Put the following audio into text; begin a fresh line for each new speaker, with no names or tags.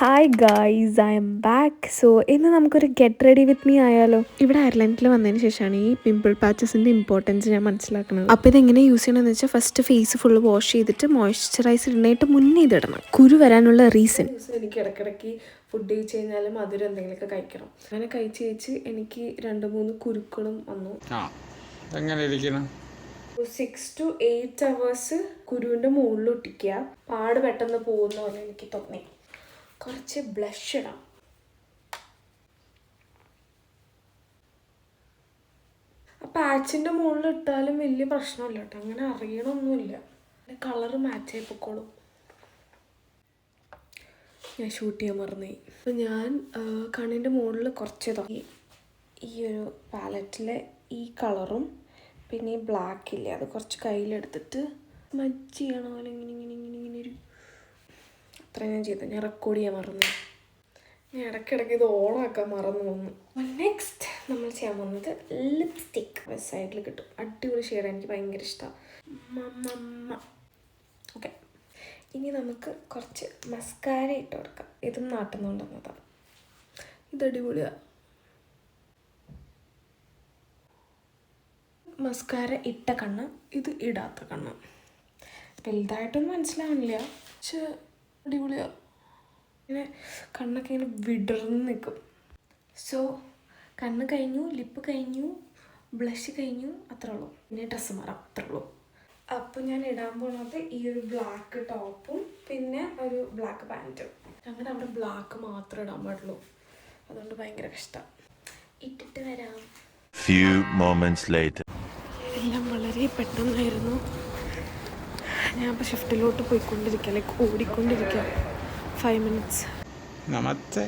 Hi guys, I M back. So ഇന്ന് നമുക്കൊരു get ready with me ആയാലോ. ഇവിടെ അയർലൻഡിൽ വന്നതിന് ശേഷമാണ് ഈ പിമ്പിൾ പാച്ചസിൻ്റെ ഇമ്പോർട്ടൻസ് ഞാൻ മനസ്സിലാക്കുന്നത്. അപ്പോൾ ഇതെങ്ങനെ യൂസ് ചെയ്യണമെന്ന് വെച്ചാൽ ഫസ്റ്റ് ഫേസ് ഫുള്ള് വാഷ് ചെയ്തിട്ട് മോയ്സ്ചറൈസർ ഇടാനായിട്ട് മുന്നേ ഇതിടണം. കുരു വരാനുള്ള റീസൺ എനിക്ക് ഇടയ്ക്കിടയ്ക്ക് ഫുഡ് കഴിച്ച് കഴിഞ്ഞാൽ മധുരം എന്തെങ്കിലുമൊക്കെ കഴിക്കണം. അങ്ങനെ കഴിച്ച് എനിക്ക് 2-3 കുരുക്കളും വന്നു. 6 to 8 hours കുരുവിൻ്റെ മുകളിൽ ഒട്ടിക്കുക. പാട് പെട്ടെന്ന് പോകുന്ന പോലെ എനിക്ക് തോന്നി. കുറച്ച് ബ്ലഷ് ഇടാം. പാച്ചിൻ്റെ മുകളിൽ ഇട്ടാലും വലിയ പ്രശ്നമില്ല കേട്ടോ, അങ്ങനെ അറിയണമൊന്നുമില്ല. കളറ് മാച്ച് ആയി പൊക്കോളും. ഞാൻ ഷൂട്ട് ചെയ്യാൻ മറന്നുപോയി. അപ്പോൾ ഞാൻ കണ്ണിൻ്റെ മുകളിൽ കുറച്ച് തുടങ്ങി. ഈ ഒരു പാലറ്റിലെ ഈ കളറും പിന്നെ ഈ ബ്ലാക്ക് ഇല്ലേ, അത് കുറച്ച് കയ്യിലെടുത്തിട്ട് മജ്ജ് ചെയ്യണ പോലെ ഇങ്ങനെ ഒരു അത്രയും ഞാൻ ചെയ്തു. ഞാൻ റെക്കോർഡ് ചെയ്യാൻ മറന്നു. ഞാൻ ഇടയ്ക്കിടയ്ക്ക് ഇത് ഓണാക്കാൻ മറന്നു വന്നു. നെക്സ്റ്റ് നമ്മൾ ചെയ്യാൻ പോകുന്നത് ലിപ്സ്റ്റിക്. സൈഡിൽ കിട്ടും, അടിപൊളി ഷെയ്ഡ്, എനിക്ക് ഭയങ്കര ഇഷ്ടമാണ്. ഓക്കെ, ഇനി നമുക്ക് കുറച്ച് മസ്കാര ഇട്ട് കൊടുക്കാം. ഇതും നാട്ടിൽ നിന്ന് കൊണ്ടുവന്നതാണ്. ഇത് അടിപൊളിയാണ്. മസ്കാര ഇട്ട കണ്ണ്, ഇത് ഇടാത്ത കണ്ണ്. വലുതായിട്ടൊന്നും മനസ്സിലാവുന്നില്ല, പക്ഷെ അടിപൊളിയാണ്. ഇങ്ങനെ കണ്ണൊക്കെ ഇങ്ങനെ വിടർന്ന് നിൽക്കും. സോ കണ്ണ് കഴിഞ്ഞു, ലിപ്പ് കഴിഞ്ഞു, ബ്ലഷ് കഴിഞ്ഞു, അത്രേ ഉള്ളൂ. പിന്നെ ഡ്രസ്സ് മാറാം, അത്രേ ഉള്ളൂ. അപ്പോൾ ഞാൻ ഇടാൻ പോകുന്നത് ഈ ഒരു ബ്ലാക്ക് ടോപ്പും പിന്നെ ഒരു ബ്ലാക്ക് പാൻറ്റും. അങ്ങനെ അവിടെ ബ്ലാക്ക് മാത്രമേ ഇടാൻ പാടുള്ളൂ, അതുകൊണ്ട് ഭയങ്കര കഷ്ടം. ഇട്ടിട്ട് വരാം.
Few moments later.
എല്ലാം വളരെ പെട്ടെന്നായിരുന്നു. ഞാൻ ഇപ്പോൾ ഷിഫ്റ്റിലോട്ട് പോയിക്കൊണ്ടിരിക്കുക, ലൈക്ക് ഓടിക്കൊണ്ടിരിക്കുക. 5 minutes.
നമസ്തേ.